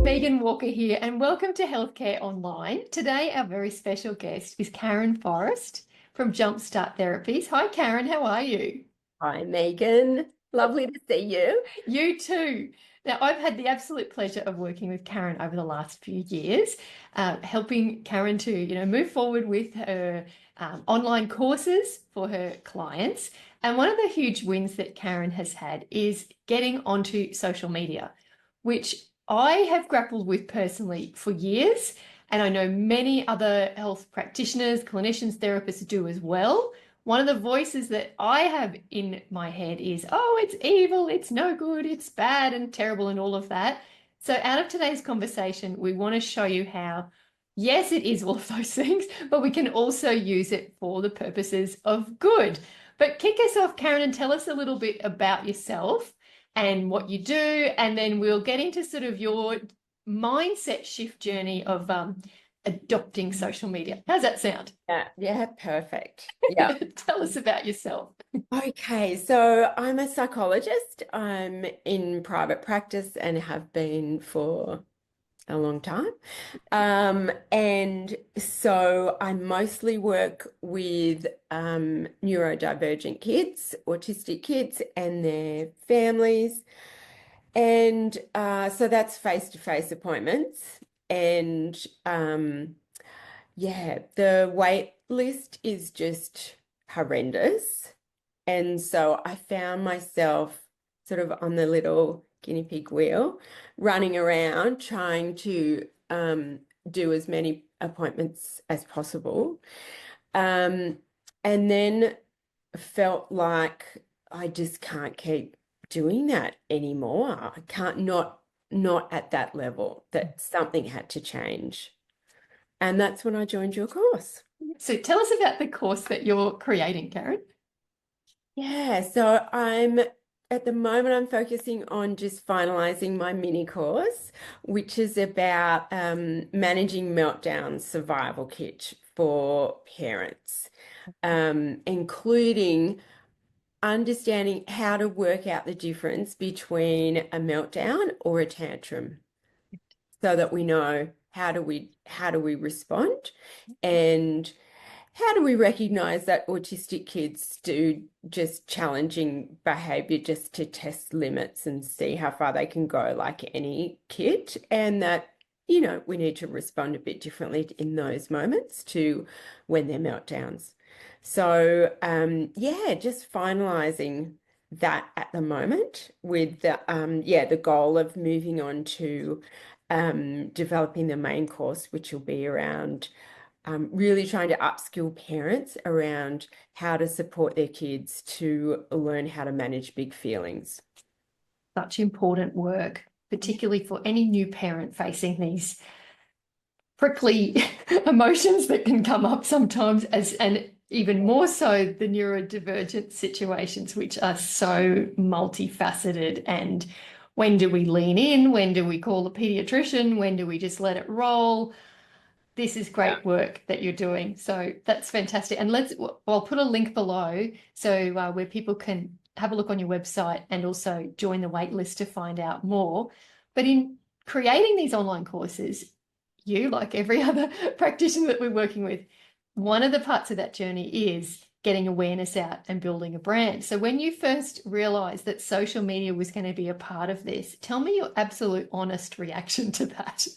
Megan Walker here, and welcome to Healthcare Online. Today, our very special guest is Karen Forrest from Jumpstart Therapies. Hi, Karen, how are you? Hi, Megan. Lovely to see you. You too. Now, I've had the absolute pleasure of working with Karen over the last few years, helping Karen to, move forward with her online courses for her clients. And one of the huge wins that Karen has had is getting onto social media, which I have grappled with personally for years. And I know many other health practitioners, clinicians, therapists do as well. One of the voices that I have in my head is, oh, it's evil, it's no good, it's bad and terrible and all of that. So out of today's conversation, we want to show you how, yes, it is all of those things, but we can also use it for the purposes of good. But kick us off, Karen, and tell us a little bit about yourself and what you do, and then we'll get into sort of your mindset shift journey of adopting social media. How's that sound? Yeah, perfect. Yeah. Tell us about yourself. Okay, so I'm a psychologist. I'm in private practice and have been for a long time. And so I mostly work with neurodivergent kids, autistic kids, and their families. And so that's face-to-face appointments. And yeah, the wait list is just horrendous. And so I found myself sort of on the little guinea pig wheel, running around trying to do as many appointments as possible. Um, and then felt like I just can't keep doing that anymore. I can't not at that level, that something had to change. And that's when I joined your course. So tell us about the course that you're creating, Karen. Yeah, so at the moment I'm focusing on just finalizing my mini course, which is about managing meltdown survival kit for parents, including understanding how to work out the difference between a meltdown or a tantrum, so that we know how do we respond, and how do we recognize that autistic kids do just challenging behavior just to test limits and see how far they can go, like any kid, and that, we need to respond a bit differently in those moments to when they're meltdowns. So, yeah, just finalizing that at the moment with the goal of moving on to developing the main course, which will be around really trying to upskill parents around how to support their kids to learn how to manage big feelings. Such important work, particularly for any new parent facing these prickly emotions that can come up sometimes, and even more so the neurodivergent situations, which are so multifaceted. And when do we lean in? When do we call the pediatrician? When do we just let it roll? This is Yeah. great work that you're doing. So that's fantastic. And I'll put a link below so where people can have a look on your website and also join the wait list to find out more. But in creating these online courses, you, like every other practitioner that we're working with, one of the parts of that journey is getting awareness out and building a brand. So when you first realized that social media was going to be a part of this, tell me your absolute honest reaction to that.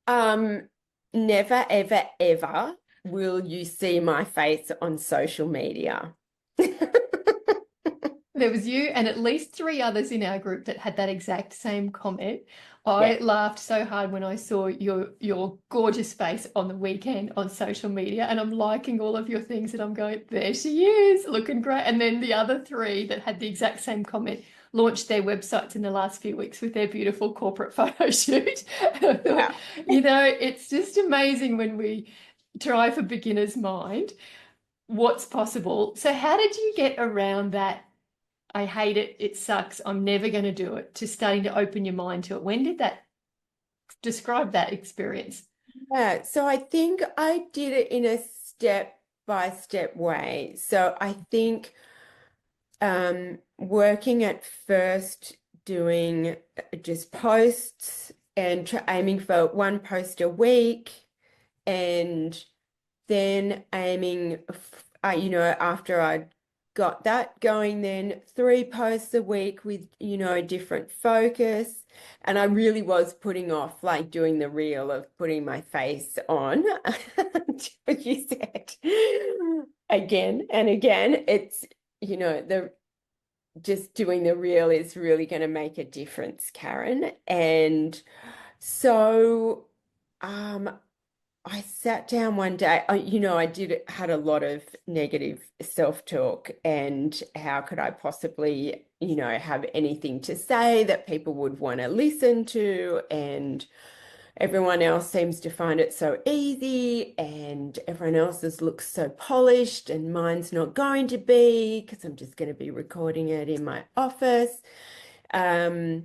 Um, Never, ever, ever will you see my face on social media. There was you and at least three others in our group that had that exact same comment. Yeah. I laughed so hard when I saw your gorgeous face on the weekend on social media, and I'm liking all of your things, and I'm going, there she is, looking great. And then the other three that had the exact same comment launched their websites in the last few weeks with their beautiful corporate photo shoot. And I thought, Yeah. it's just amazing when we try for beginner's mind what's possible. So how did you get around that? I hate it. It sucks. I'm never going to do it, to starting to open your mind to it. When did that describe that experience? Yeah, so I think I did it in a step-by-step way. So I think working at first doing just posts and aiming for one post a week, and then aiming, after I got that going, then 3 posts a week with, a different focus. And I really was putting off like doing the reel of putting my face on. What you said again and again. It's, the just doing the reel is really going to make a difference, Karen. And so, um, I sat down one day. I had a lot of negative self-talk, and how could I possibly, have anything to say that people would want to listen to? And everyone else seems to find it so easy, and everyone else's looks so polished, and mine's not going to be, because I'm just going to be recording it in my office. Um,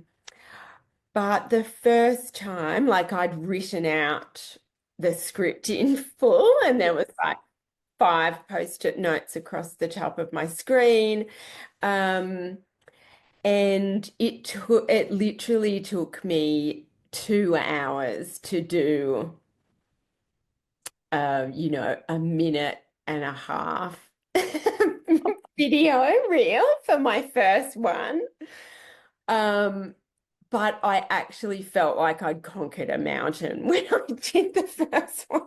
but the first time, like I'd written out the script in full, and there was like 5 post-it notes across the top of my screen. Um, and it literally took me 2 hours to do a minute and a half video reel for my first one. Um, but I actually felt like I'd conquered a mountain when I did the first one.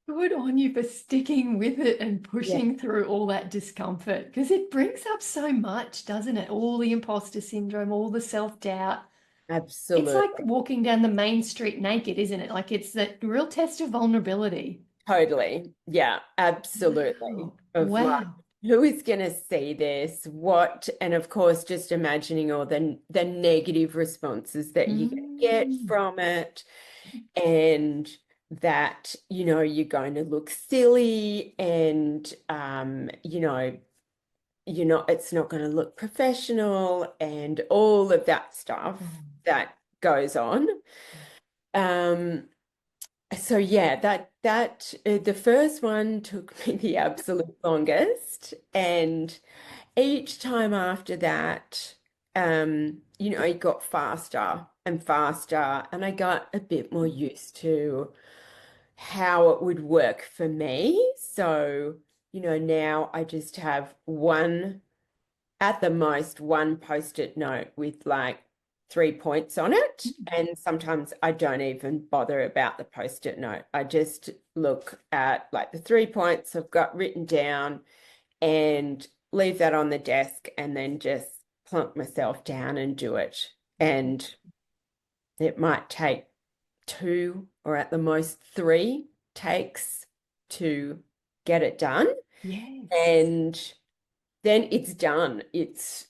Good on you for sticking with it and Yeah, pushing through all that discomfort because it brings up so much, doesn't it? All the imposter syndrome, all the self-doubt. It's like absolutely. walking down the main street naked, isn't it? Like it's that real test of vulnerability. Totally. Yeah, absolutely. Wow. Of like, Wow. who is going to see this? What? And of course, just imagining all the negative responses that you're going to get Mm. from it, and that, you're going to look silly, and it's not going to look professional, and all of that stuff Mm. that goes on. Um, so yeah, the first one took me the absolute longest, and each time after that, it got faster and faster, and I got a bit more used to how it would work for me. So, now I just have one, at the most, one post-it note with like 3 points on it. And sometimes I don't even bother about the post-it note. I just look at like the 3 points I've got written down and leave that on the desk, and then just plunk myself down and do it. And it might take 2 or at the most 3 takes to get it done. Yes. And then it's done. It's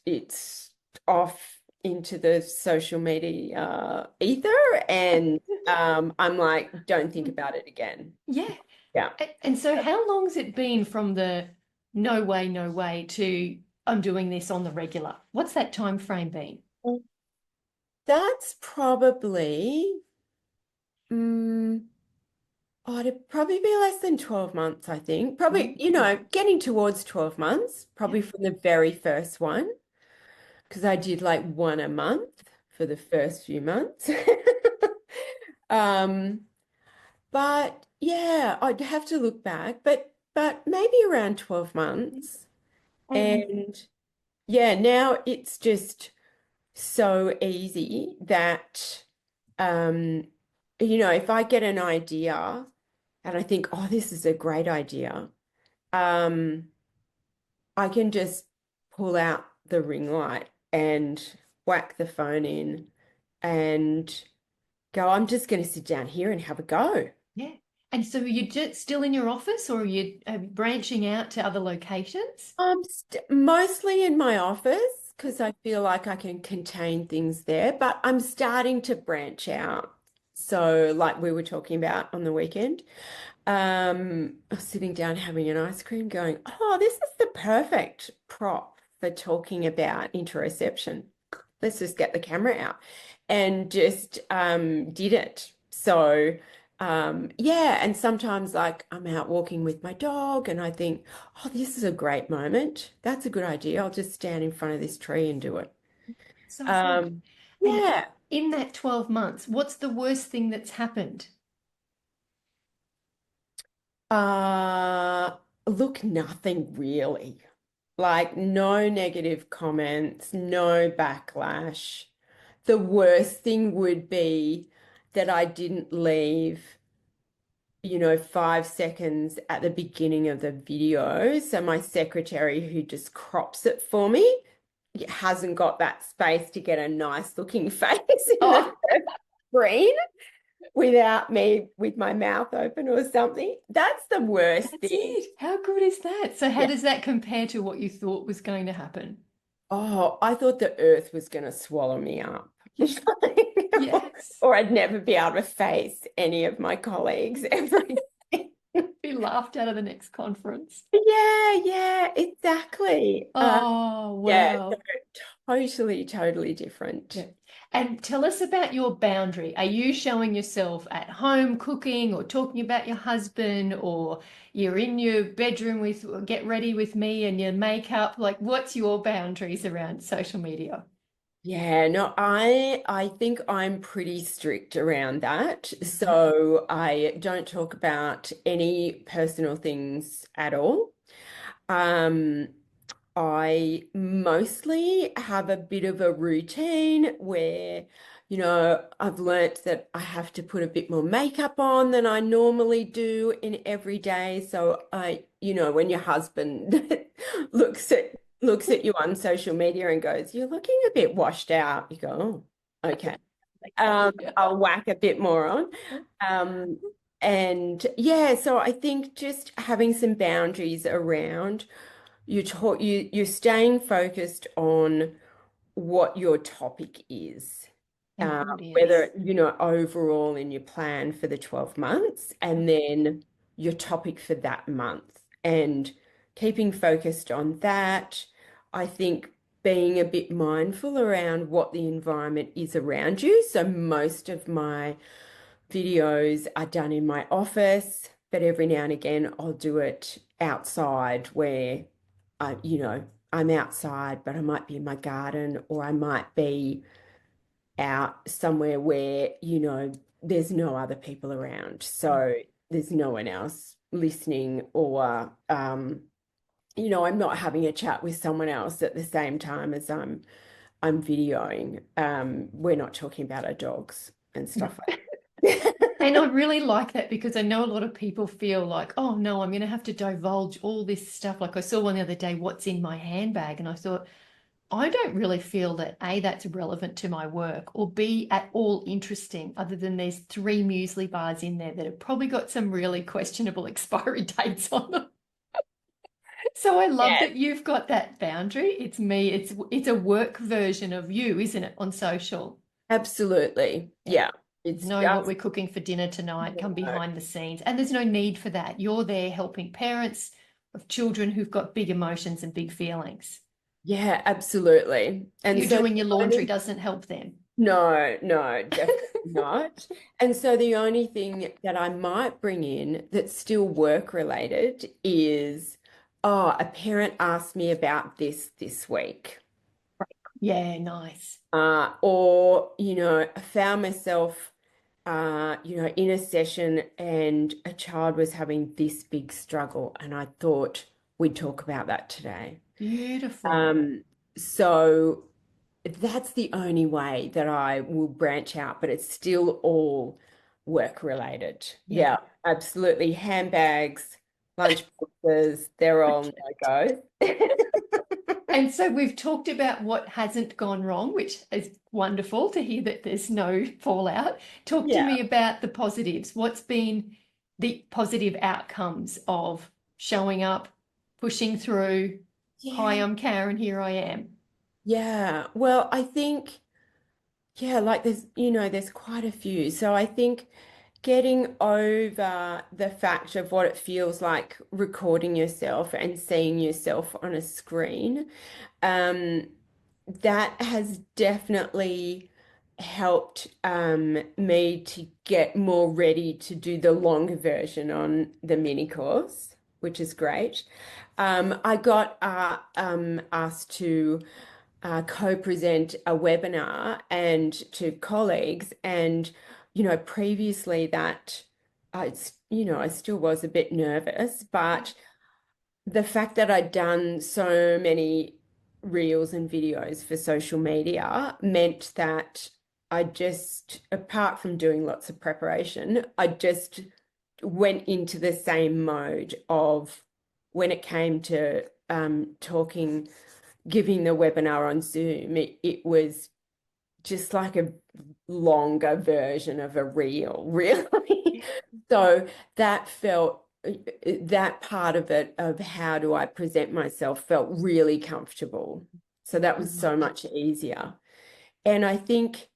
off into the social media ether, and I'm like, don't think about it again. Yeah. Yeah. And so how long's it been from the no way to I'm doing this on the regular? What's that time frame been? That's probably, mm, oh, it'd probably be less than 12 months, I think. Probably, Mm. getting towards 12 months, Yeah. probably from the very first one, because I did like one a month for the first few months. Um, but yeah, I'd have to look back, but maybe around 12 months. And And yeah, now it's just so easy that um, if I get an idea and I think, oh, this is a great idea, um, I can just pull out the ring light and whack the phone in and go, I'm just going to sit down here and have a go. yeah. And so are you just still in your office or are you branching out to other locations? I'm st mostly in my office because I feel like I can contain things there, but I'm starting to branch out. So, like we were talking about on the weekend, I was sitting down having an ice cream going, oh, this is the perfect prop for talking about interoception. Let's just get the camera out, and just did it. So, yeah, and sometimes like I'm out walking with my dog and I think, oh, this is a great moment. That's a good idea. I'll just stand in front of this tree and do it. So good. Um, And Yeah. in that 12 months, what's the worst thing that's happened? Uh, Look, nothing really. Like, no negative comments, no backlash. The worst thing would be that I didn't leave, 5 seconds at the beginning of the video. So my secretary who just crops it for me hasn't got that space to get a nice looking face in the Oh, screen without me with my mouth open or something. That's the worst that's thing. it. How good is that? So, how Yeah. does that compare to what you thought was going to happen? Oh, I thought the earth was going to swallow me up. Yes. Or I'd never be able to face any of my colleagues ever again. Be laughed out of the next conference. Yeah, yeah, exactly. Oh, Yeah, so wow. totally, totally different. Yeah. And tell us about your boundary. Are you showing yourself at home cooking or talking about your husband, or you're in your bedroom with get ready with me and your makeup? Like, what's your boundaries around social media? Yeah, no, I think I'm pretty strict around that. Mhm. So I don't talk about any personal things at all. Um, I mostly have a bit of a routine where, I've learnt that I have to put a bit more makeup on than I normally do in every day. So when your husband looks at you on social media and goes, "You're looking a bit washed out," you go, "Oh, okay." Okay. I'll whack a bit more on. Um, and yeah, so I think just having some boundaries around you're staying focused on what your topic is, How good, yes. whether, overall in your plan for the 12 months and then your topic for that month and keeping focused on that. I think being a bit mindful around what the environment is around you. So most of my videos are done in my office, but every now and again I'll do it outside where I'm outside, but I might be in my garden or I might be out somewhere where, there's no other people around. So there's no one else listening or I'm not having a chat with someone else at the same time as I'm videoing. We're not talking about our dogs and No. stuff like And that. I really like that because I know a lot of people feel like, oh no, I'm going to have to divulge all this stuff. Like I saw one the other day, what's in my handbag? And I thought, I don't really feel that A, that's relevant to my work, or B, at all interesting, other than there's 3 muesli bars in there that have probably got some really questionable expiry dates on them. So I love Yeah, that you've got that boundary. It's me, it's a work version of you, isn't it, on social? absolutely. Yeah. Yeah. It's Know what just, we're cooking for dinner tonight, come uh, behind the scenes. And there's no need for that. You're there helping parents of children who've got big emotions and big feelings. yeah, absolutely. And You so doing the your laundry only, doesn't help them. no, no, definitely not. And so the only thing that I might bring in that's still work related is, oh, a parent asked me about this week. Yeah, nice. Or, I found myself, in a session and a child was having this big struggle, and I thought we'd talk about that today. Beautiful. Um, so that's the only way that I will branch out, but it's still all work related. Yeah. Yeah, absolutely. Handbags, lunch boxes, they're all no-go. And so we've talked about what hasn't gone wrong, which is wonderful to hear that there's no fallout. Talk to Yeah. me about the positives. What's been the positive outcomes of showing up, pushing through? Hi, Yeah. I'm Karen, here I am. Yeah. Well, I think, yeah, like there's quite a few. So I think getting over the fact of what it feels like recording yourself and seeing yourself on a screen, um, that has definitely helped me to get more ready to do the longer version on the mini course, which is great. I got asked to co-present a webinar and to colleagues. And, previously that I still was a bit nervous, but the fact that I'd done so many reels and videos for social media meant that I just, apart from doing lots of preparation, I just went into the same mode of when it came to talking, giving the webinar on Zoom, it was just like a longer version of a reel, really. So that part of it, of how do I present myself, felt really comfortable. So that was so much easier. And I think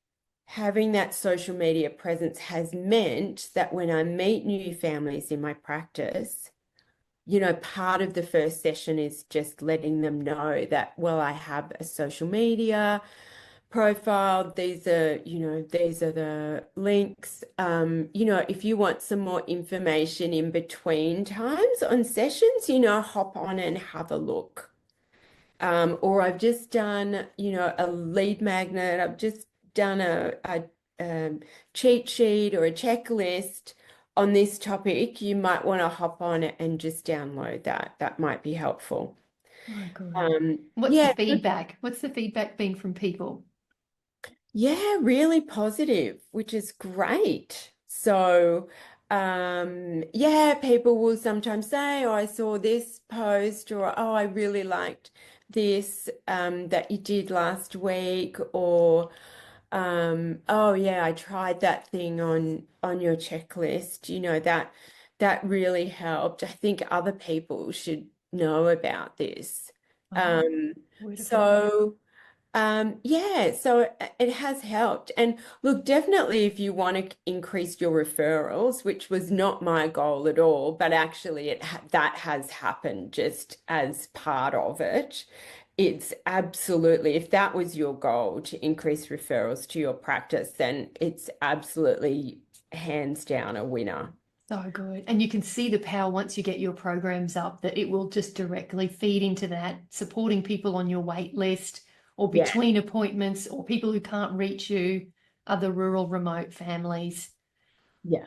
having that social media presence has meant that when I meet new families in my practice, part of the first session is just letting them know that, well, I have a social media profile. These are the links. If you want some more information in between times on sessions, hop on and have a look. Or I've just done, a lead magnet. I've just done a cheat sheet or a checklist on this topic. You might want to hop on it and just download that. That might be helpful. Oh, good. What's the Yeah, feedback? What's the feedback been from people? yeah, really positive, which is great. So, yeah, people will sometimes say, "Oh, I saw this post," or "Oh, I really liked this that you did last week," or "Oh, yeah, I tried that thing on your checklist." That really helped. I think other people should know about this. Oh, Um, word of mouth. so. Yeah, so it has helped. And look, definitely if you want to increase your referrals, which was not my goal at all, but actually that has happened just as part of it. It's absolutely, if that was your goal to increase referrals to your practice, then it's absolutely hands down a winner. So good. And you can see the power once you get your programs up that it will just directly feed into that, supporting people on your wait list or Yeah, between appointments or people who can't reach you, other rural, remote families. yeah,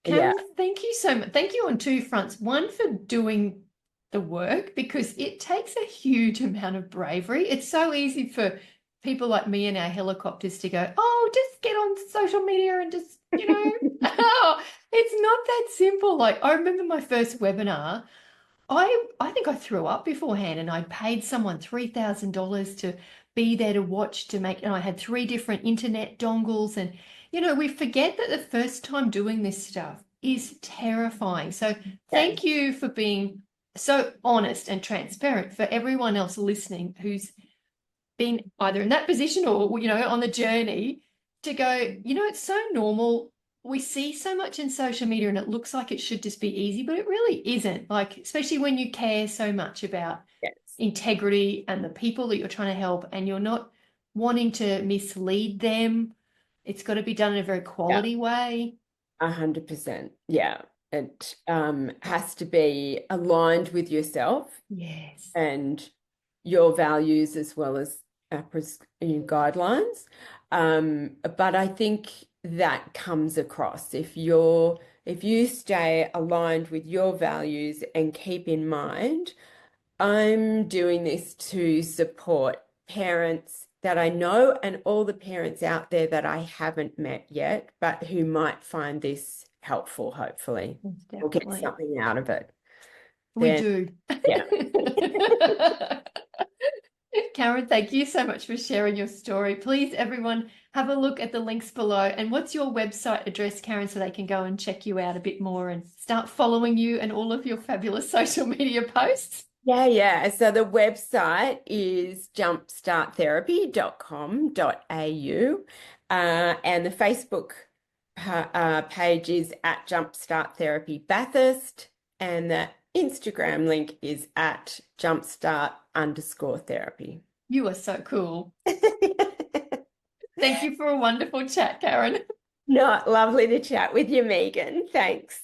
yeah, Karen, thank you so much. Thank you on two fronts. One, for doing the work because it takes a huge amount of bravery. It's so easy for people like me in our helicopters to go, oh, just get on social media and just, oh, it's not that simple. Like, I remember my first webinar. I think I threw up beforehand and I paid someone $3,000 to be there to watch to make, and I had three different internet dongles. And, we forget that the first time doing this stuff is terrifying. So yeah, thank you for being so honest and transparent for everyone else listening who's been either in that position or, on the journey to go, it's so normal. We see so much in social media and it looks like it should just be easy, but it really isn't. Like, especially when you care so much about yes, integrity and the people that you're trying to help and you're not wanting to mislead them. It's got to be done in a very yeah. quality way. 100%. Yeah. It has to be aligned with yourself Yes. and your values as well as AHPRA's guidelines. But I think that comes across if you stay aligned with your values and keep in mind I'm doing this to support parents that I know and all the parents out there that I haven't met yet, but who might find this helpful, hopefully, or get Definitely. something out of it. We Then, do. yeah. Karen, thank you so much for sharing your story. Please, everyone, have a look at the links below. And what's your website address, Karen, so they can go and check you out a bit more and start following you and all of your fabulous social media posts? Yeah, yeah. So the website is jumpstarttherapy.com.au, and the Facebook page is at Jumpstart Therapy Bathurst, and the Instagram link is at jumpstart_therapy. You are so cool. Thank you for a wonderful chat, Karen. Not lovely to chat with you, Megan. Thanks.